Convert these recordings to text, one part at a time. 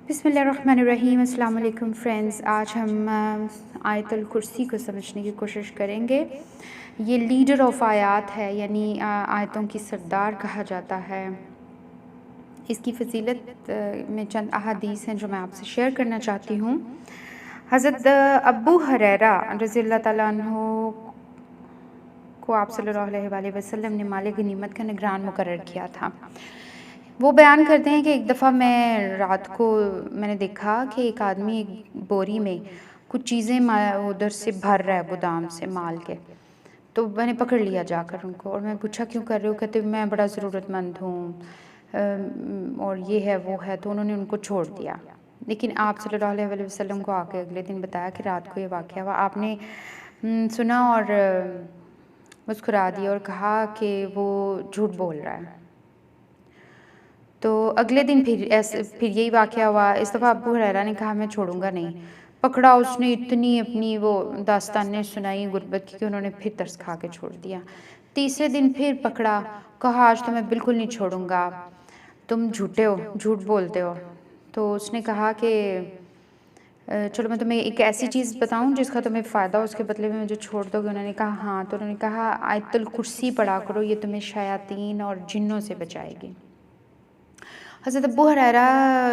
بسم اللہ الرحمن الرحیم۔ السلام علیکم فرینڈز، آج ہم آیت الکرسی کو سمجھنے کی کوشش کریں گے۔ یہ لیڈر آف آیات ہے، یعنی آیتوں کی سردار کہا جاتا ہے۔ اس کی فضیلت میں چند احادیث ہیں جو میں آپ سے شیئر کرنا چاہتی ہوں۔ حضرت ابو ہریرہ رضی اللہ تعالیٰ عنہ کو آپ صلی اللہ علیہ وآلہ وسلم نے مال غنیمت کا نگران مقرر کیا تھا۔ وہ بیان کرتے ہیں کہ ایک دفعہ رات کو میں نے دیکھا کہ ایک آدمی ایک بوری میں کچھ چیزیں ادھر سے بھر رہا ہے گودام سے مال کے، تو میں نے پکڑ لیا جا کر ان کو، اور میں پوچھا کیوں کر رہے ہو؟ کہتے میں بڑا ضرورت مند ہوں اور یہ ہے وہ ہے، تو انہوں نے ان کو چھوڑ دیا۔ لیکن آپ صلی اللہ علیہ وآلہ وسلم کو آ کے اگلے دن بتایا کہ رات کو یہ واقعہ ہوا۔ آپ نے سنا اور مسکرا دیا اور کہا کہ وہ جھوٹ بول رہا ہے۔ تو اگلے دن پھر یہی واقعہ ہوا۔ اس دفعہ ابو ہریرہ نے کہا میں چھوڑوں گا نہیں۔ پکڑا، اس نے اتنی اپنی وہ داستانیں سنائی غربت کی کہ انہوں نے پھر ترس کھا کے چھوڑ دیا۔ تیسرے دن پھر پکڑا، کہا آج تو میں بالکل نہیں چھوڑوں گا، تم جھوٹے ہو، جھوٹ بولتے ہو۔ تو اس نے کہا کہ چلو میں تمہیں ایک ایسی چیز بتاؤں جس کا تمہیں فائدہ ہو، اس کے بدلے میں مجھے چھوڑ دو گے؟ انہوں نے کہا ہاں۔ تو انہوں نے کہا آیت الکرسی پڑھا کرو، یہ تمہیں شیاطین اور جنوں سے بچائے گی۔ حضرت ابو ہریرہ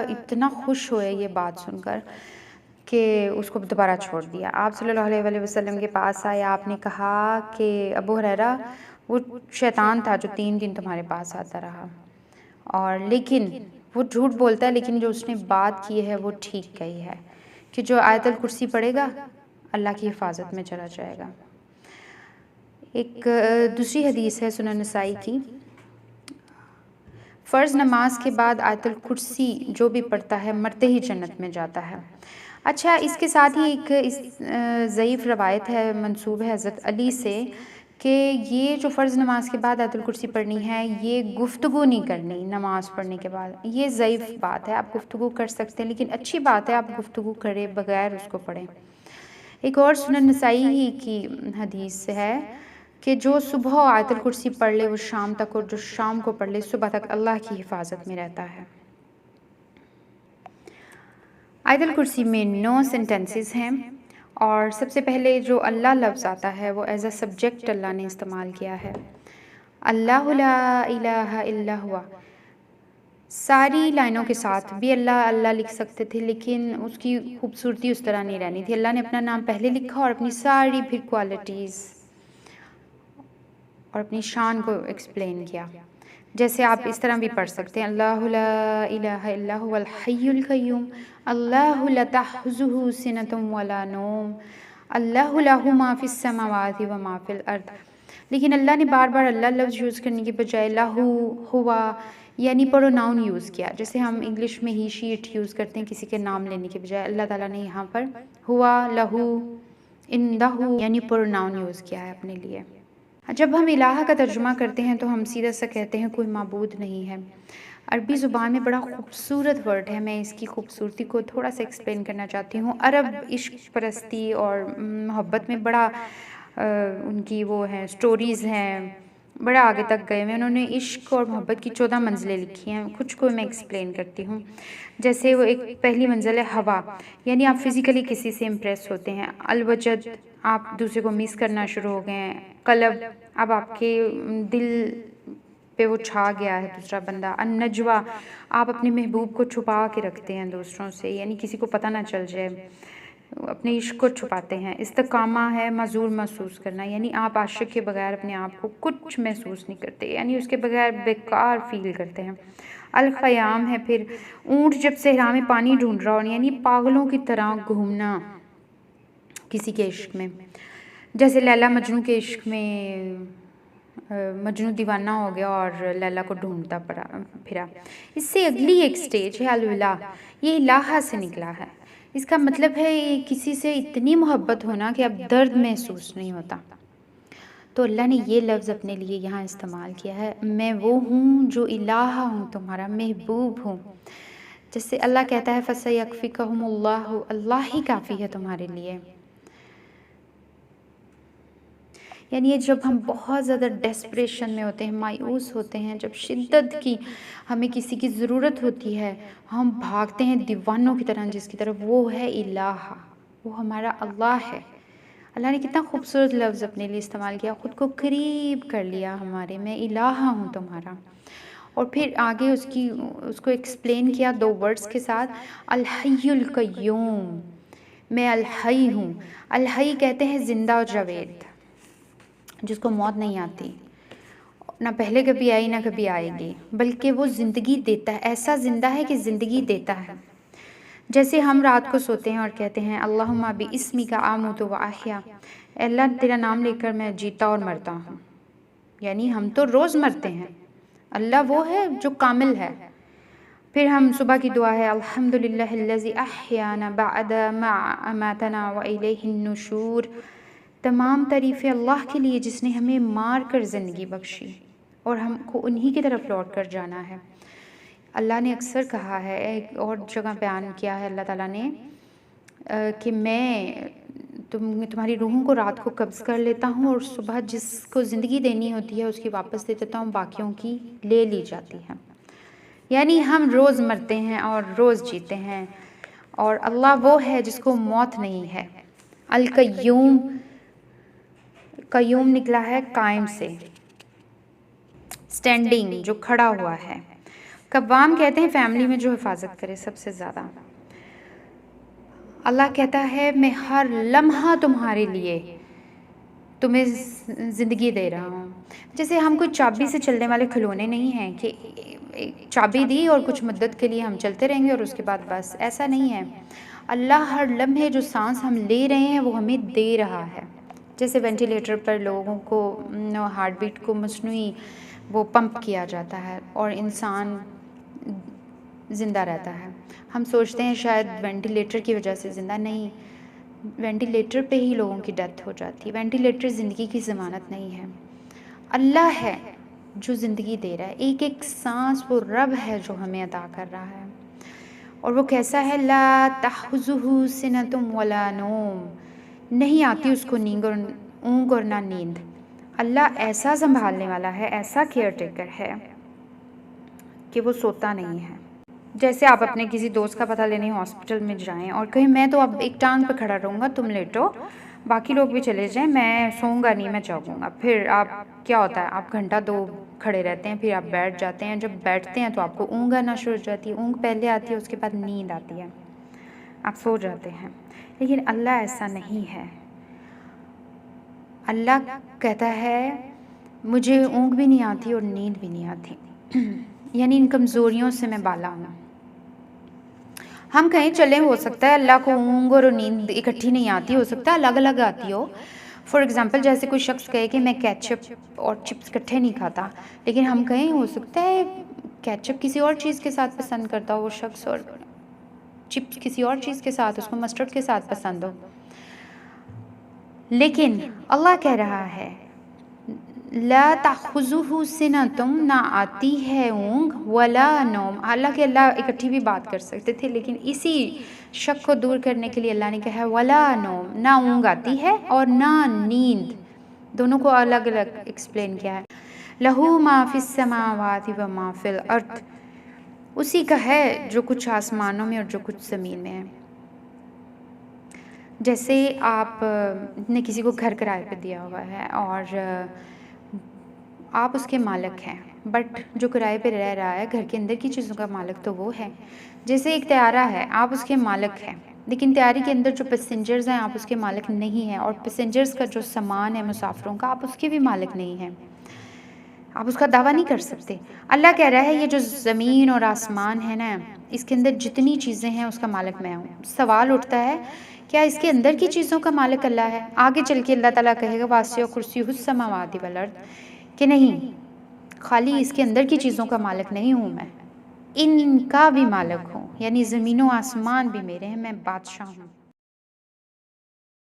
اتنا خوش ہوئے یہ بات سن کر کہ اس کو دوبارہ چھوڑ دیا۔ آپ صلی اللہ علیہ وآلہ وسلم کے پاس آئے، آپ نے کہا کہ ابو ہریرہ وہ شیطان تھا جو 3 دن تمہارے پاس آتا رہا، اور لیکن وہ جھوٹ بولتا ہے، لیکن جو اس نے بات کی ہے وہ ٹھیک کہی ہے کہ جو آیت الکرسی پڑھے گا اللہ کی حفاظت میں چلا جائے گا۔ ایک دوسری حدیث ہے سنن نسائی کی، فرض نماز کے بعد آیت الکرسی جو بھی پڑھتا ہے مرتے ہی جنت میں جاتا ہے۔ اچھا، اس کے ساتھ ہی ایک ضعیف روایت ہے، منسوب ہے حضرت علی سے، کہ یہ جو فرض نماز کے بعد آیت الکرسی پڑھنی ہے، یہ گفتگو نہیں کرنی نماز پڑھنے کے بعد۔ یہ ضعیف بات ہے، آپ گفتگو کر سکتے ہیں، لیکن اچھی بات ہے آپ گفتگو کرے بغیر اس کو پڑھیں۔ ایک اور سنن نسائی ہی کی حدیث ہے کہ جو صبح آیت الکرسی پڑھ لے وہ شام تک، اور جو شام کو پڑھ لے صبح تک اللہ کی حفاظت میں رہتا ہے۔ آیت الکرسی میں 9 سینٹنسز ہیں، اور سب سے پہلے جو اللہ لفظ آتا ہے وہ ایز اے سبجیکٹ اللہ نے استعمال کیا ہے، اللہ لا الہ الا ہوا۔ ساری لائنوں کے ساتھ بھی اللہ اللہ لکھ سکتے تھے، لیکن اس کی خوبصورتی اس طرح نہیں رہنی تھی۔ اللہ نے اپنا نام پہلے لکھا اور اپنی ساری پھر کوالٹیز اور اپنی شان کو ایکسپلین کیا۔ جیسے آپ اس طرح بھی پڑھ سکتے ہیں، اللہ لا الہ الا هو الحی القیوم، اللہ لا تأخذہ سنۃ ولا نوم، اللہ لہ ما فی السماوات و ما فی الارض۔ لیکن اللہ نے بار بار اللہ لفظ یوز کرنے کی بجائے لہو، ہوا یعنی پروناؤن یوز کیا۔ جیسے ہم انگلش میں ہی شی اٹ یوز کرتے ہیں کسی کے نام لینے کی بجائے، اللہ تعالیٰ نے یہاں پر ہوا، لہو، اندہ یعنی پروناؤن یوز کیا ہے اپنے لیے۔ جب ہم الہ کا ترجمہ کرتے ہیں تو ہم سیدھا سا کہتے ہیں کوئی معبود نہیں ہے۔ عربی زبان میں بڑا خوبصورت ورڈ ہے، میں اس کی خوبصورتی کو تھوڑا سا ایکسپلین کرنا چاہتی ہوں۔ عرب عشق پرستی اور محبت میں بڑا ان کی وہ ہیں سٹوریز ہیں، بڑا آگے تک گئے ہوئے۔ انہوں نے عشق اور محبت کی 14 منزلیں لکھی ہیں، کچھ کو میں ایکسپلین کرتی ہوں۔ جیسے وہ ایک پہلی منزل ہے ہوا، یعنی آپ فزیکلی کسی سے امپریس ہوتے ہیں۔ الوجد، آپ دوسرے کو مس کرنا شروع ہو گئے ہیں۔ قلب، اب آپ کے دل پہ وہ چھا گیا ہے دوسرا بندہ۔ النجوہ، آپ اپنے محبوب کو چھپا کے رکھتے ہیں دوسروں سے، یعنی کسی کو پتہ نہ چل جائے، اپنے عشق کو چھپاتے ہیں۔ استقامہ ہے معذور محسوس کرنا، یعنی آپ عاشق کے بغیر اپنے آپ کو کچھ محسوس نہیں کرتے، یعنی اس کے بغیر بیکار فیل کرتے ہیں۔ الخیام ہے پھر اونٹ جب صحرا میں پانی ڈھونڈ رہا ہو، یعنی پاگلوں کی طرح گھومنا کسی کے عشق میں۔ جیسے لیلا مجنوں کے عشق میں مجنوں دیوانہ ہو گیا اور لیلا کو ڈھونڈتا پھرا۔ اس سے اگلی ایک سٹیج ہے الولا، یہ الہ سے نکلا ہے۔ اس کا مطلب ہے کسی سے اتنی محبت ہونا کہ اب درد محسوس نہیں ہوتا۔ تو اللہ نے یہ لفظ اپنے لیے یہاں استعمال کیا ہے، میں وہ ہوں جو الہ ہوں، تمہارا محبوب ہوں۔ جیسے اللہ کہتا ہے فَسَيَكْفِكَهُمُ اللَّهُ، اللہ ہی کافی ہے تمہارے لیے۔ یعنی یہ جب ہم بہت زیادہ ڈیسپریشن میں ہوتے ہیں، مایوس ہوتے ہیں، جب شدت کی ہمیں کسی کی ضرورت ہوتی ہے، ہم بھاگتے ہیں دیوانوں کی طرح جس کی طرف، وہ ہے الہ، وہ ہمارا اللہ ہے۔ اللہ نے کتنا خوبصورت لفظ اپنے لیے استعمال کیا، خود کو قریب کر لیا ہمارے، میں الہ ہوں تمہارا۔ اور پھر آگے اس کو ایکسپلین کیا 2 ورڈز کے ساتھ، الحی القیوم، میں الحی ہوں۔ الحی کہتے ہیں زندہ و جاوید، جس کو موت نہیں آتی، نہ پہلے کبھی آئی نہ کبھی آئے گی، بلکہ وہ زندگی دیتا ہے، ایسا زندہ ہے کہ زندگی دیتا ہے۔ جیسے ہم رات کو سوتے ہیں اور کہتے ہیں اللہم باسمک اموت و احیا، اے اللہ تیرا نام لے کر میں جیتا اور مرتا ہوں، یعنی ہم تو روز مرتے ہیں، اللہ وہ ہے جو کامل ہے۔ پھر ہم صبح کی دعا ہے الحمدللہ الذی احیانا بعد ما اماتنا والیہ النشور، تمام تعریفیں اللہ کے لیے جس نے ہمیں مار کر زندگی بخشی اور ہم کو انہی کی طرف لوٹ کر جانا ہے۔ اللہ نے اکثر کہا ہے، ایک اور جگہ بیان کیا ہے اللہ تعالیٰ نے کہ میں تمہاری روحوں کو رات کو قبض کر لیتا ہوں اور صبح جس کو زندگی دینی ہوتی ہے اس کی واپس دے دیتا ہوں، باقیوں کی لے لی جاتی ہے۔ یعنی ہم روز مرتے ہیں اور روز جیتے ہیں، اور اللہ وہ ہے جس کو موت نہیں ہے۔ القیوم، قیوم نکلا ہے قائم سے، اسٹینڈنگ، جو کھڑا ہوا ہے۔ قوام کہتے ہیں فیملی میں جو حفاظت کرے سب سے زیادہ۔ اللہ کہتا ہے میں ہر لمحہ تمہارے لیے تمہیں زندگی دے رہا ہوں۔ جیسے ہم کوئی چابی سے چلنے والے کھلونے نہیں ہیں کہ چابی دی اور کچھ مدت کے لیے ہم چلتے رہیں گے اور اس کے بعد بس، ایسا نہیں ہے۔ اللہ ہر لمحے جو سانس ہم لے رہے ہیں وہ ہمیں دے رہا ہے۔ جیسے وینٹیلیٹر پر لوگوں کو ہارٹ بیٹ کو مصنوعی وہ پمپ کیا جاتا ہے اور انسان زندہ رہتا ہے۔ ہم سوچتے ہیں شاید وینٹیلیٹر کی وجہ سے زندہ، نہیں، وینٹیلیٹر پہ ہی لوگوں کی ڈیتھ ہو جاتی ہے۔ وینٹیلیٹر زندگی کی ضمانت نہیں ہے، اللہ ہے جو زندگی دے رہا ہے۔ ایک ایک سانس وہ رب ہے جو ہمیں عطا کر رہا ہے، اور وہ کیسا ہے، لا تأخذہ سنۃ ولا نوم، نہیں آتی اس کو اونگ اور نہ نیند۔ اللہ ایسا سنبھالنے والا ہے، ایسا کیئر ٹیکر ہے کہ وہ سوتا نہیں ہے۔ جیسے آپ اپنے کسی دوست کا پتہ لینے ہاسپٹل میں جائیں اور کہیں میں تو اب ایک ٹانگ پہ کھڑا رہوں گا، تم لیٹو، باقی لوگ بھی چلے جائیں، میں سوؤں گا نہیں، میں جاگوں گا۔ پھر آپ کیا ہوتا ہے، آپ گھنٹہ 2 کھڑے رہتے ہیں، پھر آپ بیٹھ جاتے ہیں۔ جب بیٹھتے ہیں تو آپ کو اونگ آنا شروع ہو جاتی ہے، اونگ پہلے آتی ہے، اس کے بعد نیند آتی ہے، آپ سو جاتے ہیں۔ لیکن اللہ ایسا نہیں ہے۔ اللہ کہتا ہے مجھے اونگ بھی نہیں آتی اور نیند بھی نہیں آتی، یعنی ان کمزوریوں سے میں بالا ہوں۔ ہم کہیں چلیں، ہو سکتا ہے اللہ کو اونگ اور نیند اکٹھی نہیں آتی، ہو سکتا ہے الگ الگ آتی ہو۔ فار ایگزامپل جیسے کوئی شخص کہے کہ میں کیچپ اور چپس اکٹھے نہیں کھاتا، لیکن ہم کہیں ہو سکتا ہے کیچپ کسی اور چیز کے ساتھ پسند کرتا ہو وہ شخص، اور چپس کسی اور چیز کے ساتھ، اس کو مسٹرڈ کے ساتھ پسند ہو۔ لیکن اللہ کہہ رہا ہے لا تأخذہ سنۃ، نہ آتی ہے اونگ، ولا نوم۔ حالانکہ اللہ اکٹھی بھی بات کر سکتے تھے، لیکن اسی شک کو دور کرنے کے لیے اللہ نے کہا ولا نوم، نہ اونگ آتی ہے اور نہ نیند، دونوں کو الگ الگ ایکسپلین کیا ہے۔ لہ ما فی السماوات و ما فی الارض، اسی کا ہے جو کچھ آسمانوں میں اور جو کچھ زمین میں ہے۔ جیسے آپ نے کسی کو گھر کرائے پہ دیا ہوا ہے اور آپ اس کے مالک ہیں، بٹ جو کرائے پہ رہ رہا ہے گھر کے اندر کی چیزوں کا مالک تو وہ ہے۔ جیسے ایک طیارہ ہے، آپ اس کے مالک ہیں، لیکن طیارے کے اندر جو پیسنجرز ہیں آپ اس کے مالک نہیں ہیں، اور پیسنجرز کا جو سامان ہے مسافروں کا آپ اس کے بھی مالک نہیں ہیں، آپ اس کا دعویٰ نہیں کر سکتے۔ اللہ کہہ رہا ہے یہ جو زمین اور آسمان ہے نا، اس کے اندر جتنی چیزیں ہیں اس کا مالک میں ہوں۔ سوال اٹھتا ہے کیا اس کے اندر کی چیزوں کا مالک اللہ ہے؟ آگے چل کے اللہ تعالیٰ کہے گا واسع کرسیہ السماوات والارض، کہ نہیں، خالی اس کے اندر کی چیزوں کا مالک نہیں ہوں میں، ان کا بھی مالک ہوں، یعنی زمین و آسمان بھی میرے ہیں، میں بادشاہ ہوں۔